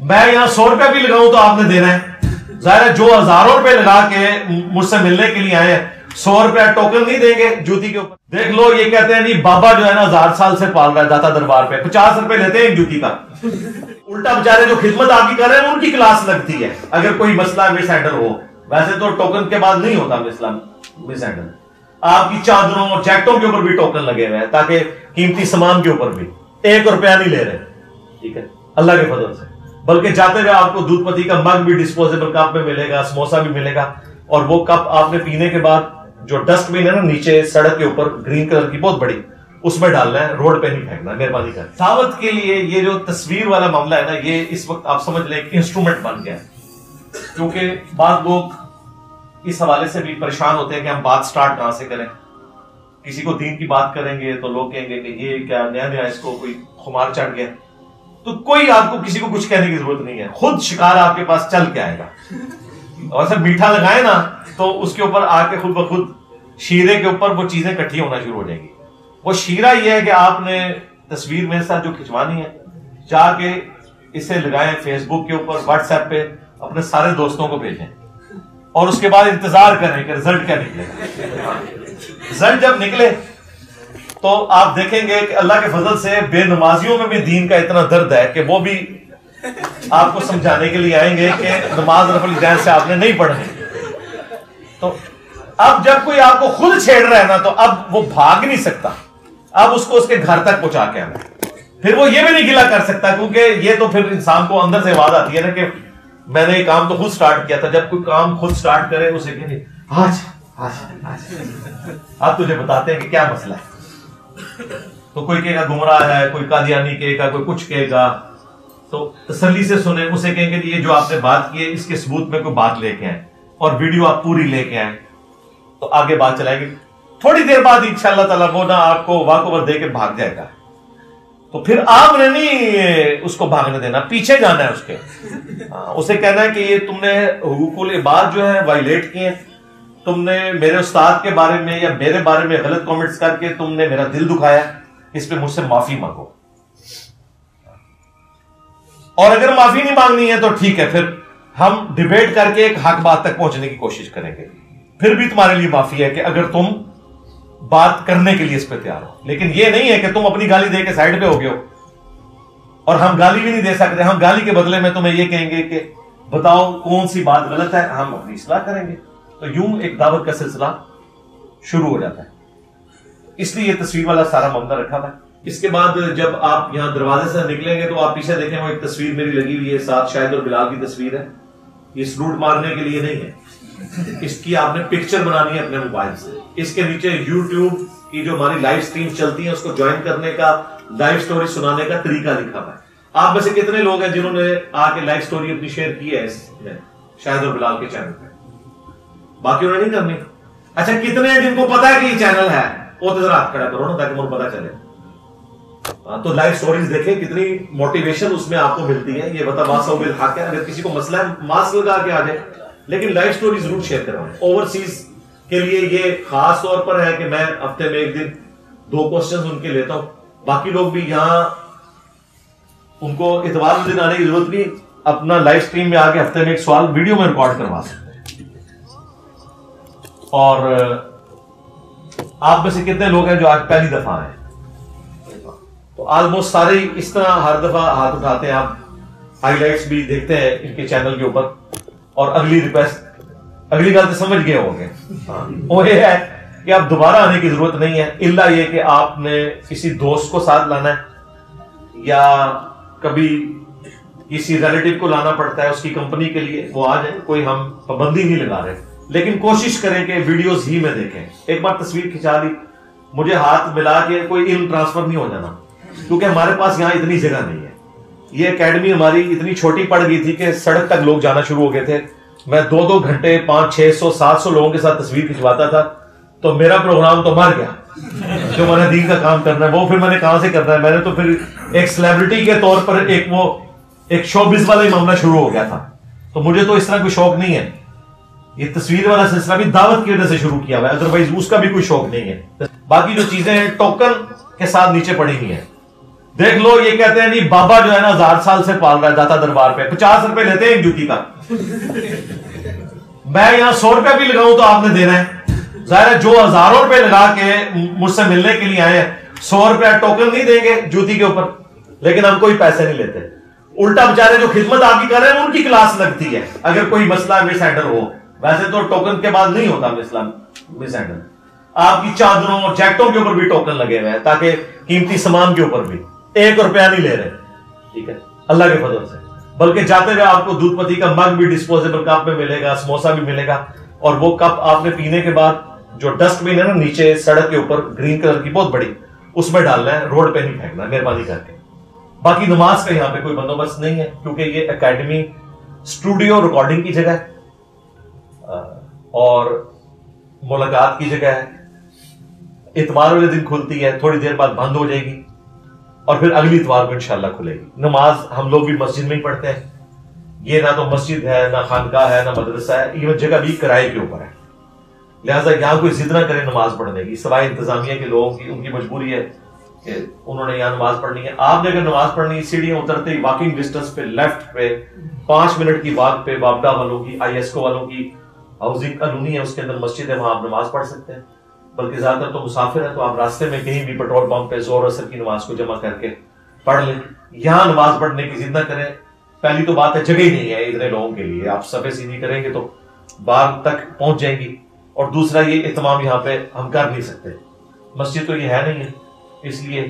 میں یہاں 100 روپیہ بھی لگاؤں تو آپ نے دینا ہے. ظاہر ہے جو ہزاروں روپے لگا کے مجھ سے ملنے کے لیے آئے ہیں 100 روپیہ ٹوکن نہیں دیں گے جوتی کے اوپر. دیکھ لو یہ کہتے ہیں جی بابا جو ہے نا 1000 سال سے پال رہا ہے داتا دربار پہ 50 روپے لیتے ہیں ایک جوتی کا. الٹا بیچارے جو خدمت آپ کی کر رہے ہیں ان کی کلاس لگتی ہے اگر کوئی مسئلہ مس ہینڈل ہو. ویسے تو ٹوکن کے بعد نہیں ہوتا مسئلہ مس ہینڈل. آپ کی چادروں اور جیکٹوں کے اوپر بھی ٹوکن لگے ہوئے ہیں تاکہ قیمتی سامان کے اوپر بھی 1 روپیہ نہیں لے رہے. ٹھیک ہے اللہ کے فضل سے. بلکہ جاتے ہوئے آپ کو دودھ پتی کا مگ بھی ڈسپوزیبل کپ میں ملے گا, سموسا بھی ملے گا. اور وہ کپ آپ نے پینے کے بعد جو ڈسٹ بین ہے نا نیچے سڑک کے اوپر گرین کلر کی بہت بڑی اس میں ڈالنا ہے, روڈ پہ نہیں پھینکنا. مہربانی کر دعوت کے لیے یہ جو تصویر والا معاملہ ہے نا یہ اس وقت آپ سمجھ لیں ایک انسٹرومنٹ بن گیا ہے. کیونکہ بعض لوگ اس حوالے سے بھی پریشان ہوتے ہیں کہ ہم بات سٹارٹ کہاں سے کریں. کسی کو دین کی بات کریں گے تو لوگ کہیں گے کہ یہ کیا نیا نیا اس کو کوئی خمار چڑھ گیا. تو کوئی آپ کو کسی کو کچھ کہنے کی ضرورت نہیں ہے, خود شکار آپ کے پاس چل کے آئے گا. اور ایسا میٹھا لگائے نا تو اس کے اوپر آ کے خود بخود شیرے کے اوپر وہ چیزیں کٹھی ہونا شروع ہو جائیں گی. وہ شیرہ یہ ہے کہ آپ نے تصویر میرے ساتھ جو کھنچوانی ہے جا کے اسے لگائیں فیس بک کے اوپر, واٹس ایپ پہ اپنے سارے دوستوں کو بھیجیں اور اس کے بعد انتظار کریں کہ رزلٹ کیا نکلے گا. رزلٹ جب نکلے تو آپ دیکھیں گے کہ اللہ کے فضل سے بے نمازیوں میں بھی دین کا اتنا درد ہے کہ وہ بھی آپ کو سمجھانے کے لیے آئیں گے کہ نماز رفع الجین سے آپ نے نہیں پڑھنی. تو اب جب کوئی آپ کو خود چھیڑ رہا ہے نا تو اب وہ بھاگ نہیں سکتا, اب اس کو اس کے گھر تک پہنچا کے آنا. پھر وہ یہ بھی نہیں گلا کر سکتا کیونکہ یہ تو پھر انسان کو اندر سے آواز آتی ہے نا کہ میں نے یہ کام تو خود سٹارٹ کیا تھا. جب کوئی کام خود سٹارٹ کرے اسے کہ اب تجھے بتاتے ہیں کہ کیا مسئلہ ہے. تو کوئی کہے گا گمراہ ہے, کوئی قادیانی کہے گا, کوئی کچھ کہے گا. تو تسلی سے سنیں, اسے کہیں گے یہ جو آپ نے بات کی ہے اس کے ثبوت میں کوئی بات لے کے آئیں اور ویڈیو آپ پوری لے کے آئیں تو آگے بات چلائے گی. تھوڑی دیر بعد انشاءاللہ تعالیٰ وہ نہ آپ کو واک اوور دے کے بھاگ جائے گا. تو پھر آپ نے نہیں اس کو بھاگنے دینا, پیچھے جانا ہے اس کے. اسے کہنا ہے کہ یہ تم نے حقوق العباد جو ہے وائلیٹ کیے, تم نے میرے استاد کے بارے میں یا میرے بارے میں غلط کامنٹس کر کے تم نے میرا دل دکھایا, اس پہ مجھ سے معافی مانگو. اور اگر معافی نہیں مانگنی ہے تو ٹھیک ہے, پھر ہم ڈیبیٹ کر کے ایک حق بات تک پہنچنے کی کوشش کریں گے. پھر بھی تمہارے لیے معافی ہے کہ اگر تم بات کرنے کے لیے اس پہ تیار ہو. لیکن یہ نہیں ہے کہ تم اپنی گالی دے کے سائڈ پہ ہو گئے ہو اور ہم گالی بھی نہیں دے سکتے. ہم گالی کے بدلے میں تمہیں یہ کہیں گے کہ بتاؤ کون سی بات غلط ہے, ہم اپنی اصلاح کریں گے. تو یوں ایک دعوت کا سلسلہ شروع ہو جاتا ہے. اس لیے یہ تصویر والا سارا معاملہ رکھا تھا. اس کے بعد جب آپ یہاں دروازے سے نکلیں گے تو آپ پیچھے دیکھیں وہ ایک تصویر میری لگی ہوئی ہے, ساتھ شاہد اور بلال کی تصویر ہے. یہ سلوٹ مارنے کے لیے نہیں ہے, اس کی آپ نے پکچر بنانی ہے اپنے موبائل سے. اس کے نیچے یوٹیوب کی جو ہماری لائیو سٹریم چلتی ہے اس کو جوائن کرنے کا, لائیو سٹوری سنانے کا طریقہ لکھا ہوا ہے. آپ میں سے کتنے لوگ ہیں جنہوں نے آ کے لائیو سٹوری اپنی شیئر کی ہے اس میں شاہد اور بلال کے چینل پہ؟ باقیوں نے نہیں کرنی. اچھا کتنے ہیں جن کو پتا ہے کہ یہ چینل ہے, وہ تو ذرا ہاتھ کھڑا کرو نا تاکہ مجھے پتا چلے. تو لائیو سٹوریز دیکھیں کتنی موٹیویشن اس میں آپ کو ملتی ہے. یہ بتا واسو بالحق ہے, اگر کسی کو مسئلہ ہے ماسک لگا کے آ جائے, لیکن لائیو سٹوری ضرور شیئر کروائیں. اوورسیز کے لیے یہ خاص طور پر ہے کہ میں ہفتے میں ایک دن 2 کوسچنز ان کے لیتا ہوں. باقی لوگ بھی یہاں ان کو اتوار کے دن آنے کی ضرورت نہیں, اپنا لائیو سٹریم میں آ کے ہفتے میں ایک سوال ویڈیو میں ریکارڈ کروا سکتے ہیں. اور آپ میں سے کتنے لوگ ہیں جو آج پہلی دفعہ آئے؟ تو آلموسٹ سارے اس طرح ہر دفعہ ہاتھ اٹھاتے ہیں. آپ ہائی لائٹس بھی دیکھتے ہیں ان کے چینل کے اوپر. اور اگلی ریکویسٹ, اگلی گل تو سمجھ گئے ہوں گے, وہ یہ ہے کہ اب دوبارہ آنے کی ضرورت نہیں ہے, الا یہ کہ آپ نے کسی دوست کو ساتھ لانا ہے یا کبھی کسی ریلیٹیو کو لانا پڑتا ہے اس کی کمپنی کے لیے, وہ آ جائیں. کوئی ہم پابندی نہیں لگا رہے, لیکن کوشش کریں کہ ویڈیوز ہی میں دیکھیں. ایک بار تصویر کھنچا لی, مجھے ہاتھ ملا کے کوئی علم ٹرانسفر نہیں ہو جانا, کیونکہ ہمارے پاس یہاں اتنی جگہ نہیں ہے. یہ اکیڈمی ہماری اتنی چھوٹی پڑ گئی تھی کہ سڑک تک لوگ جانا شروع ہو گئے تھے. میں 2 گھنٹے 500 600 700 لوگوں کے ساتھ تصویر کھنچواتا تھا, تو میرا پروگرام تو مر گیا. جو میں نے دین کا کام کرنا ہے وہ پھر میں نے کہاں سے کرنا ہے. میں نے تو پھر ایک سیلیبریٹی کے طور پر ایک شوبز والا ہی معاملہ شروع ہو گیا تھا. تو مجھے تو اس طرح کوئی شوق نہیں ہے. یہ تصویر والا سلسلہ بھی دعوت کی وجہ سے شروع کیا ہوا ہے, ادروائز اس کا بھی کوئی شوق نہیں ہے. باقی جو چیزیں ہیں ٹوکن کے ساتھ نیچے پڑی ہوئی ہیں, دیکھ لو یہ کہتے ہیں جی بابا جو ہے نا 1000 سال سے پال رہا ہے داتا دربار پہ 50 روپے لیتے ہیں ایک جوتی کا. میں یہاں 100 روپے بھی لگاؤں تو آپ نے دینا ہے. ظاہر ہے جو ہزاروں روپے لگا کے مجھ سے ملنے کے لیے آئے ہیں 100 روپے ٹوکن نہیں دیں گے جوتی کے اوپر, لیکن ہم کوئی پیسے نہیں لیتے. الٹا بیچارے جو خدمت آپ کی کر رہے ہیں ان کی کلاس لگتی ہے اگر کوئی مسئلہ مس ہینڈل ہو. ویسے تو ٹوکن کے بعد نہیں ہوتا مسئلہ مس ہینڈل. آپ کی چادروں اور جیکٹوں کے اوپر بھی ٹوکن لگے ہوئے ہیں تاکہ قیمتی سامان کے اوپر بھی 1 روپیہ نہیں لے رہے. ٹھیک ہے اللہ کے فضل سے. بلکہ جاتے ہوئے آپ کو دودھ پتی کا مگ بھی ڈسپوزیبل کپ میں ملے گا, سموسا بھی ملے گا, اور وہ کپ آپ نے پینے کے بعد جو ڈسٹ بین ہے نا نیچے سڑک کے اوپر گرین کلر کی بہت بڑی, اس میں ڈالنا ہے, روڈ پہ نہیں پھینکنا مہربانی کر کے. باقی نماز کا یہاں پہ کوئی بندوبست نہیں ہے کیونکہ یہ اکیڈمی اسٹوڈیو ریکارڈنگ کی جگہ ہے اور ملاقات کی جگہ ہے. اتوار والے دن کھلتی ہے, تھوڑی دیر بعد بند ہو جائے گی اور پھر اگلی اتوار کو انشاءاللہ کھلے گی. نماز ہم لوگ بھی مسجد میں ہی پڑھتے ہیں. یہ نہ تو مسجد ہے نہ خانقاہ ہے نہ مدرسہ ہے, ایون جگہ بھی کرائے کے اوپر ہے. لہٰذا یہاں کوئی ضد نہ کرے نماز پڑھنے کی, سوائے انتظامیہ کے لوگوں کی, ان کی مجبوری ہے کہ انہوں نے یہاں نماز پڑھنی ہے. آپ نے اگر نماز پڑھنی ہے سیڑھیاں اترتے ہی واکنگ ڈسٹینس پہ لیفٹ پہ 5 منٹ کی واک پہ وابڈا والوں کی ISCO والوں کی ہاؤسنگ کالونی ہے, اس کے اندر مسجد ہے, وہاں آپ نماز پڑھ سکتے ہیں. بلکہ زیادہ تر تو مسافر ہے تو آپ راستے میں کہیں بھی پیٹرول پمپ پہ زور اثر کی نماز کو جمع کر کے پڑھ لیں. یہاں نماز پڑھنے کی ضد نہ کریں. پہلی تو بات ہے جگہ ہی نہیں ہے اتنے لوگوں کے لیے, آپ صفے سیدھی کریں گے تو باغ تک پہنچ جائیں گی. اور دوسرا یہ اہتمام یہاں پہ ہم کر نہیں سکتے, مسجد تو یہ ہے نہیں ہے, اس لیے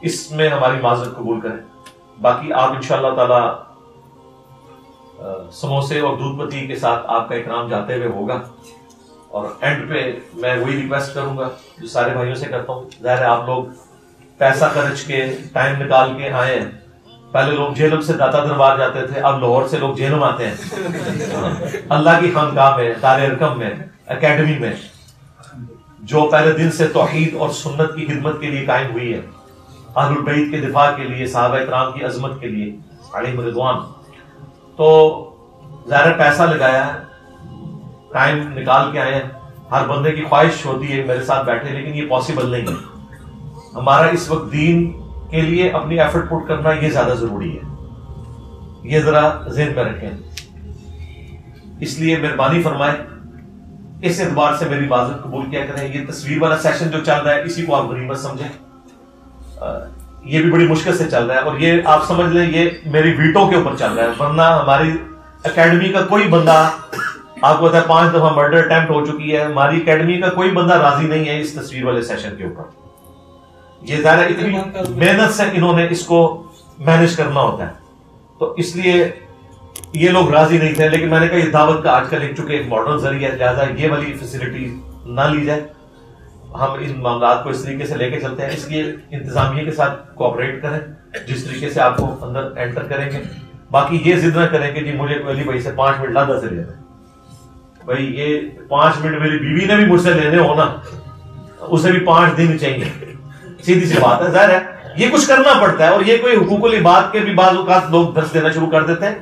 اس میں ہماری معذرت قبول کریں. باقی آپ انشاءاللہ تعالی سموسے اور دودھ پتی کے ساتھ آپ کا اکرام جاتے ہوئے ہوگا. اور اینڈ پہ میں وہی ریکویسٹ کروں گا جو سارے بھائیوں سے کرتا ہوں. ظاہر ہے آپ لوگ پیسہ خرچ کے ٹائم نکال کے آئے ہیں. پہلے لوگ جہلم سے داتا دربار جاتے تھے, اب لاہور سے لوگ جہلم آتے ہیں. اللہ کی خانقاہ میں, دار ارقم میں, اکیڈمی میں جو پہلے دن سے توحید اور سنت کی خدمت کے لیے قائم ہوئی ہے, اہل البیت کے دفاع کے لیے, صحابہ کرام کی عظمت کے لیے علیہم رضوان, تو ظاہر پیسہ لگایا ہے, ٹائم نکال کے آئے ہیں. ہر بندے کی خواہش ہوتی ہے میرے ساتھ بیٹھے, لیکن یہ پاسبل نہیں ہے. ہمارا اس وقت دین کے لیے اپنی ایفرٹ پٹ کرنا یہ زیادہ ضروری ہے, یہ ذرا ذہن میں رکھیں. اس لیے مہربانی فرمائیں اس اعتبار سے میری معذرت قبول کیا کریں. یہ تصویر والا سیشن جو چل رہا ہے اسی کو آپ غنیمت سمجھیں, یہ بھی بڑی مشکل سے چل رہا ہے. اور یہ آپ سمجھ لیں یہ میری ویٹو کے اوپر چل رہا ہے, ورنہ ہماری اکیڈمی کا کوئی بندہ, آپ کو پتا ہے 5 دفعہ مرڈر اٹیمپٹ ہو چکی ہے, ہماری اکیڈمی کا کوئی بندہ راضی نہیں ہے اس تصویر والے سیشن کے اوپر. یہ ظاہر اتنی محنت سے انہوں نے اس کو مینج کرنا ہوتا ہے, تو اس لیے یہ لوگ راضی نہیں تھے. لیکن میں نے کہا یہ دعوت کا آج کل چونکہ ایک ماڈرن ذریعہ ہے, لہٰذا یہ والی فیسلٹی نہ لی جائے, ہم ان معاملات کو اس طریقے سے لے کے چلتے ہیں. اس لیے انتظامیہ کے ساتھ کوآپریٹ کریں جس طریقے سے آپ کو اندر انٹر کریں گے. باقی یہ ضد نہ کریں کہ جی مجھے علی بھائی سے 5 منٹ لادہ سے لینا ہے. بھائی یہ 5 منٹ میری بیوی نے بھی مجھ سے لینے ہو نا, اسے بھی 5 دن چاہیے, سیدھی سی بات ہے. ظاہر ہے یہ کچھ کرنا پڑتا ہے, اور یہ کوئی حقوق العباد کے بھی بعض اوقات لوگ درس دینا شروع کر دیتے ہیں.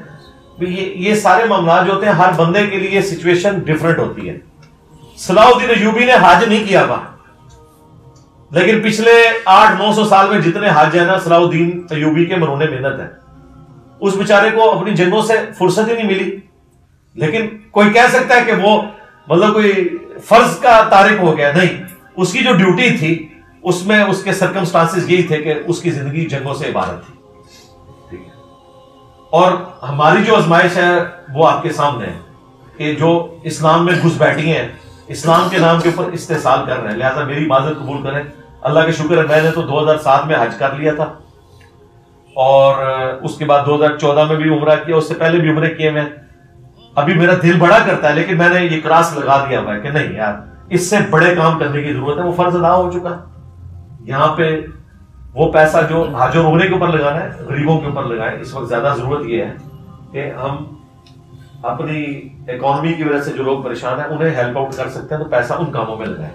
یہ سارے معاملات جو ہوتے ہیں ہر بندے کے لیے سچویشن ڈیفرنٹ ہوتی ہے. صلاح الدین ایوبی نے حج نہیں کیا تھا, لیکن پچھلے 800-900 سال میں جتنے حج ہیں نا صلاح الدین ایوبی کے مرہون محنت ہے. اس بیچارے کو اپنی جنگوں سے فرصت ہی نہیں ملی. لیکن کوئی کہہ سکتا ہے کہ وہ مطلب کوئی فرض کا تارک ہو گیا, نہیں. اس کی جو ڈیوٹی تھی اس میں اس کے سرکمسٹانسز یہی تھے کہ اس کی زندگی جنگوں سے عبارت تھی. اور ہماری جو آزمائش ہے وہ آپ کے سامنے ہے کہ جو اسلام میں گھس بیٹھی ہیں, اسلام کے نام کے اوپر استحصال کر رہے ہیں. لہذا میری معذرت قبول کریں. اللہ کے شکر ہے میں نے تو 2007 میں حج کر لیا تھا, اور اس کے بعد 2014 میں بھی عمرہ کیا, اس سے پہلے بھی عمرے کیے میں. ابھی میرا دل بڑا کرتا ہے, لیکن میں نے یہ کراس لگا دیا ہوا ہے کہ نہیں یار اس سے بڑے کام کرنے کی ضرورت ہے. وہ فرض ادا ہو چکا ہے. یہاں پہ وہ پیسہ جو حج اور عمرے کے اوپر لگانا ہے غریبوں کے اوپر لگائیں. اس وقت زیادہ ضرورت یہ ہے کہ ہم اپنی اکانومی کی وجہ سے جو لوگ پریشان ہیں انہیں ہیلپ آؤٹ کر سکتے ہیں, تو پیسہ ان کاموں میں لگائیں.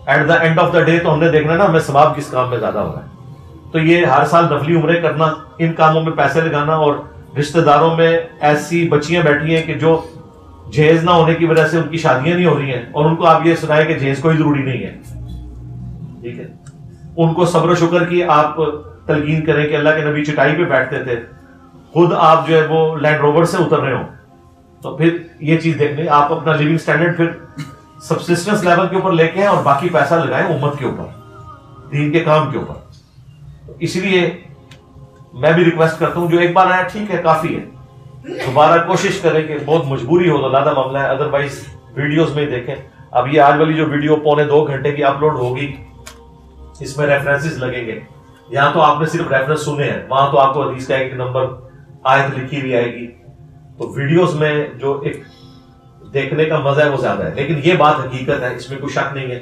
At the end of the day تو ہم نے دیکھنا نا ہمیں ثواب کس کام میں زیادہ ہو رہا ہے. تو یہ ہر سال نفلی عمرے کرنا, ان کاموں میں پیسے لگانا, اور رشتہ داروں میں ایسی بچیاں بیٹھی ہیں کہ جو جہیز نہ ہونے کی وجہ سے ان کی شادیاں نہیں ہو رہی ہیں, اور ان کو آپ یہ سنائے کہ جہیز کوئی ضروری نہیں ہے. ٹھیک ہے, ان کو صبر و شکر کی آپ تلقین کریں کہ اللہ کے نبی چٹائی پہ بیٹھتے تھے، خود آپ جو ہے وہ لینڈ روور سے اتر رہے ہوں، تو پھر یہ چیز دیکھنے آپ اپنا لیونگ سٹینڈرڈ پھر سبسسٹنس لیول کے اوپر لے کے ہیں اور باقی پیسہ لگائیں امت کے اوپر، دین کے کام کے اوپر۔ اس لیے میں بھی ریکویسٹ کرتا ہوں جو ایک بار آیا ٹھیک ہے، کافی ہے، دوبارہ کوشش کریں کہ بہت مجبوری ہو تو زیادہ معاملہ ہے، ادروائز ویڈیوز میں ہی دیکھیں۔ اب یہ آج والی جو ویڈیو 1.25 گھنٹے کی اپلوڈ ہوگی، اس میں ریفرنسز لگیں گے، یہاں تو آپ نے صرف ریفرنس سنے ہیں، وہاں تو آپ کو حدیث کا ایک نمبر آیت لکھی ہوئی آئے گی، تو ویڈیوز میں جو ایک دیکھنے کا مزہ ہے وہ زیادہ ہے، لیکن یہ بات حقیقت ہے، اس میں کوئی شک نہیں ہے،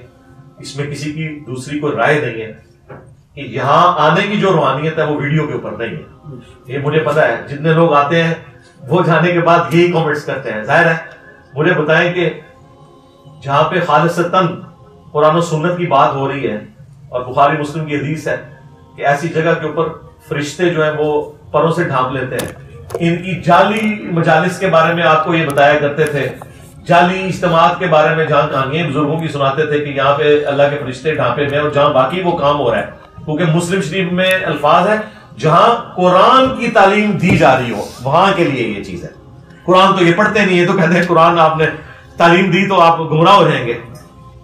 اس میں کسی کی دوسری کوئی رائے نہیں ہے کہ یہاں آنے کی جو روحانیت ہے وہ ویڈیو کے اوپر نہیں ہے۔ یہ مجھے پتا ہے، جتنے لوگ آتے ہیں وہ جانے کے بعد یہی کامنٹس کرتے ہیں۔ ظاہر ہے مجھے بتائیں کہ جہاں پہ خالصتاً قرآن و سنت کی بات ہو رہی ہے اور بخاری مسلم کی حدیث ہے کہ ایسی جگہ کے اوپر فرشتے جو ہیں وہ پروں سے ڈھانپ لیتے ہیں، ان کی جعلی مجالس کے بارے میں آپ کو یہ بتایا کرتے تھے، جعلی اجتماعات کے بارے میں جہاں کہانیاں بزرگوں کی سناتے تھے کہ یہاں پہ اللہ کے فرشتے ڈھانپے میں، اور جہاں باقی وہ کام ہو رہا ہے، کیونکہ مسلم شریف میں الفاظ ہے جہاں قرآن کی تعلیم دی جا رہی ہو وہاں کے لیے یہ چیز ہے۔ قرآن تو یہ پڑھتے نہیں ہے، تو کہتے ہیں قرآن آپ نے تعلیم دی تو آپ گمراہ ہو جائیں گے۔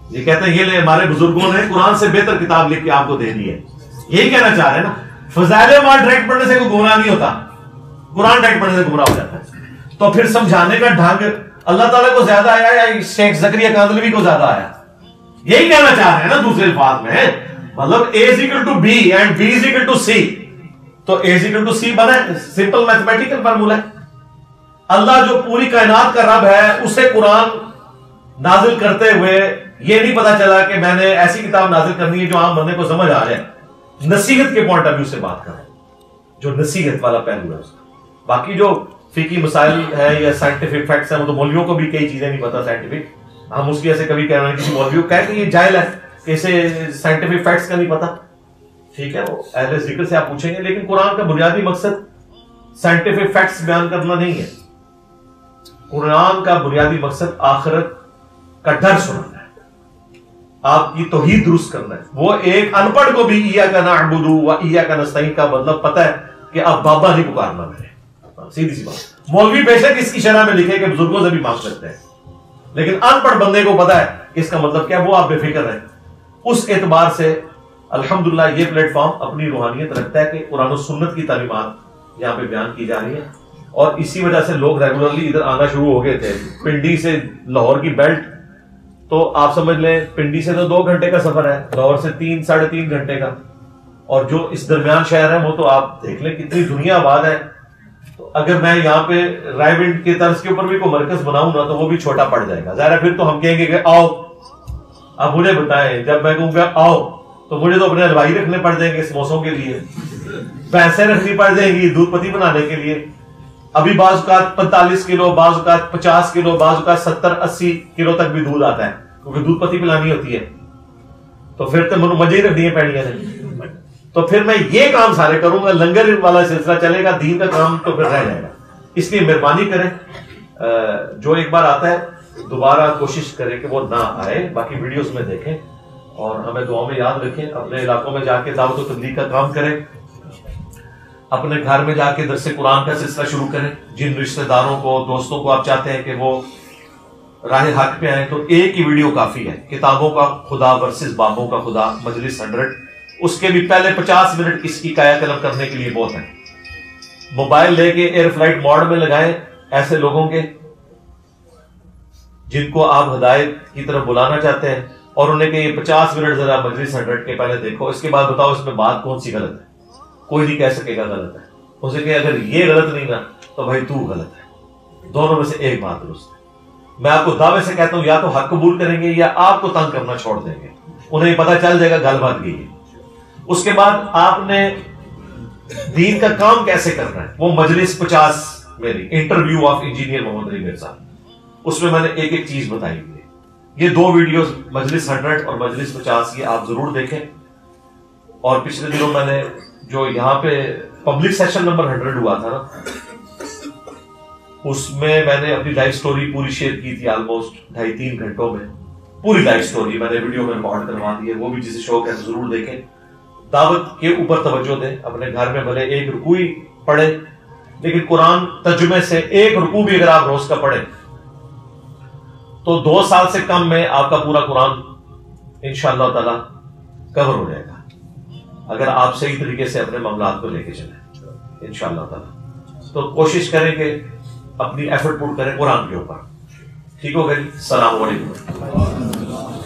یہ کہتے ہیں یہ لے ہمارے بزرگوں نے قرآن سے بہتر کتاب لکھ کے آپ کو دے دی ہے، یہی کہنا چاہ رہے ہیں نا۔ فضائل اعمال ڈائریکٹ پڑھنے سے کوئی گمراہ نہیں ہوتا، قرآن ڈائریکٹ پڑھنے سے گمراہ ہو جاتا ہے۔ تو پھر سمجھانے کا ڈھنگ اللہ تعالیٰ کو زیادہ آیا یا شیخ زکریا کاندھلوی کو زیادہ آیا؟ یہی کہنا چاہ رہے ہیں نا دوسرے الفاظ میں، مطلب A is equal to B and B is equal to C، تو A is equal to C بنا ہے، سمپل میتھمیٹیکل فارمولا ہے۔ اللہ جو پوری کائنات کا رب ہے، اسے قرآن نازل کرتے ہوئے یہ نہیں پتا چلا کہ میں نے ایسی کتاب نازل کرنی ہے جو عام بندے کو سمجھ آ جائے، نصیحت کے پوائنٹ آف ویو سے بات کر رہے ہیں، جو نصیحت والا پہلو ہے اس کا۔ باقی جو فقہی مسائل ہے یا سائنٹیفک فیکٹس ہیں، وہ تو مولویوں کو بھی کئی چیزیں نہیں پتا سائنٹیفک، ہم اس کی ایسے کبھی کہہ رہے ہیں کسی مولوی کو کہہ کہ یہ جاہل ہے کہ اسے سائنٹیفک فیکٹس کا نہیں پتا، ٹھیک ہے، وہ اہل ذکر سے آپ پوچھیں گے، لیکن قرآن کا بنیادی مقصد سائنٹیفک فیکٹس بیان کرنا نہیں ہے، قرآن کا بنیادی مقصد آخرت کا ڈر سنانا ہے، آپ کی توحید درست کرنا ہے۔ وہ ایک ان پڑھ کو بھی ایاک نعبد و ایاک نستعین کا مطلب پتہ ہے کہ آپ بابا نہیں پکارنا میرے، سیدھی سی بات۔ مولوی بے شک اس کی شرح میں لکھے کہ بزرگوں سے بھی مانگ سکتے ہیں، لیکن ان پڑھ بندے کو پتا ہے کہ اس کا مطلب کیا، وہ آپ بے فکر رہیں۔ اس اعتبار سے الحمدللہ یہ پلیٹ فارم اپنی روحانیت رکھتا ہے کہ قرآن و سنت کی تعلیمات یہاں پہ بیان کی جا رہی ہیں، اور اسی وجہ سے لوگ ریگولرلی ادھر آنا شروع ہو گئے تھے۔ پنڈی سے لاہور کی بیلٹ تو آپ سمجھ لیں، پنڈی سے تو 2 گھنٹے کا سفر ہے، لاہور سے 3-3.5 گھنٹے کا، اور جو اس درمیان شہر ہے وہ تو آپ دیکھ لیں کتنی دنیا آباد ہے۔ تو اگر میں یہاں پہ رائے ونڈ کے طرز کے اوپر بھی کوئی مرکز بناؤں گا تو وہ بھی چھوٹا پڑ جائے گا، ظاہر ہے پھر تو ہم کہیں گے کہ آؤ۔ اب مجھے بتائیں، جب میں کہوں گا آؤ تو مجھے تو اپنے حلوائی رکھنے پڑ جائیں گے سموسوں کے لیے، پیسے رکھنی پڑ جائیں گی دودھ پتی بنانے کے لیے، ابھی بعض اوقات 45 کلو، بعض اوقات 50 کلو، بعض اوقات 70-80 کلو تک بھی دودھ آتا ہے، کیونکہ دودھ پتی پلانی ہوتی ہے، تو پھر تو مجھے ہی رکھنی ہے پیڑیاں نے۔ تو پھر میں یہ کام سارے کروں گا، لنگر والا سلسلہ چلے گا، دین کا کام تو پھر رہ جائے گا۔ اس لیے مہربانی کریں، جو ایک بار آتا ہے دوبارہ کوشش کریں کہ وہ نہ آئے، باقی ویڈیوز میں دیکھیں اور ہمیں دعاؤں میں یاد رکھیں، اپنے علاقوں میں جا کے دعوت و تبلیغ کا کام کریں، اپنے گھر میں جا کے درس قرآن کا سلسلہ شروع کریں، جن رشتہ داروں کو، دوستوں کو آپ چاہتے ہیں کہ وہ راہ حق پہ آئیں تو ایک ہی ویڈیو کافی ہے، کتابوں کا خدا ورسز بابوں کا خدا مجلس 100، اس کے بھی پہلے 50 منٹ اس کی کایا کلم کرنے کے لیے بہت ہیں۔ موبائل لے کے ایئر فلائٹ موڈ میں لگائیں ایسے لوگوں کے جن کو آپ ہدایت کی طرف بلانا چاہتے ہیں، اور انہیں کہ یہ 50 منٹ ذرا مجلس 100 کے پہلے دیکھو، اس کے بعد بتاؤ اس میں بات کون سی غلط ہے۔ کوئی نہیں کہہ سکے گا غلط ہے، اسے کہ اگر یہ غلط نہیں نا تو بھائی تو غلط ہے، دونوں میں سے ایک بات درست ہے۔ میں آپ کو دعوے سے کہتا ہوں یا تو حق قبول کریں گے یا آپ کو تنگ کرنا چھوڑ دیں گے، انہیں پتہ چل جائے گا گل بات گئی ہے۔ اس کے بعد آپ نے دین کا کام کیسے کرنا ہے، وہ مجلس 50 میری انٹرویو آف انجینئر محمد علی مرزا، اس میں میں نے ایک ایک چیز بتائی ہوئی ہے۔ یہ 2 ویڈیوز مجلس 100 اور مجلس 50 کی آپ ضرور دیکھیں، اور پچھلے دنوں میں نے جو یہاں پہ پبلک سیشن نمبر 100 ہوا تھا نا، اس میں میں نے اپنی لائف سٹوری پوری شیئر کی تھی، آلموسٹ 2.5-3 گھنٹوں میں پوری لائف سٹوری میں نے ویڈیو میں ریکارڈ کروا دی ہے، وہ بھی جسے شوق ہے تو ضرور دیکھیں۔ دعوت کے اوپر توجہ دیں. اپنے گھر میں بھلے ایک رکوع ہی پڑھے، لیکن قرآن ترجمے سے ایک رکوع بھی اگر آپ روز کا پڑھیں تو 2 سال سے کم میں آپ کا پورا قرآن انشاءاللہ تعالی کور ہو جائے گا، اگر آپ صحیح طریقے سے اپنے معاملات کو لے کے چلیں انشاءاللہ تعالی. تو کوشش کریں کہ اپنی ایفرٹ پٹ کریں قرآن کے اوپر. ٹھیک ہوگا جی. السلام علیکم.